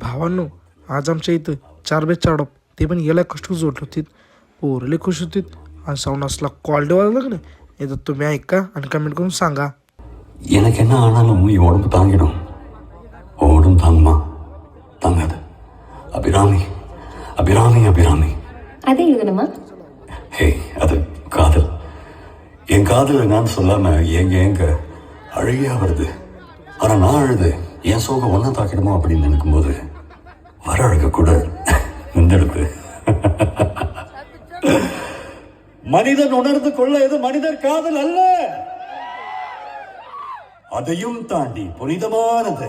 भावांनो, आज आमच्या इथं 4 बेत चाडप ते पण याला कष्ट जोडलं होतीत. पोरले खुश होतीत आणि साऊंड असला क्वालिटी वाजला का नाही याचं तुम्ही ऐका आणि कमेंट करून सांगा. எனக்கு என்ன ஆனாலும் என் உடம்பு தாங்கிடும். உடம்பு தாங்குமா? தாங்காது. அபிராமி அபிராமி அபிராமி. அது எழுதணுமா? ஹே, அது காதல். என் காதலை நான் சொல்லாம ஏங்க ஏங்க அழகியா வருது. ஆனா நான் அழுது என் சோகம் ஒன்னா தாக்கிடுமோ அப்படின்னு நினைக்கும் போது வர அழக கூட நின்றுடுது. மனிதன் உணர்ந்து கொள்ள இது மனிதர் காதல் அல்ல, அதையும் தாண்டி புனிதமானது.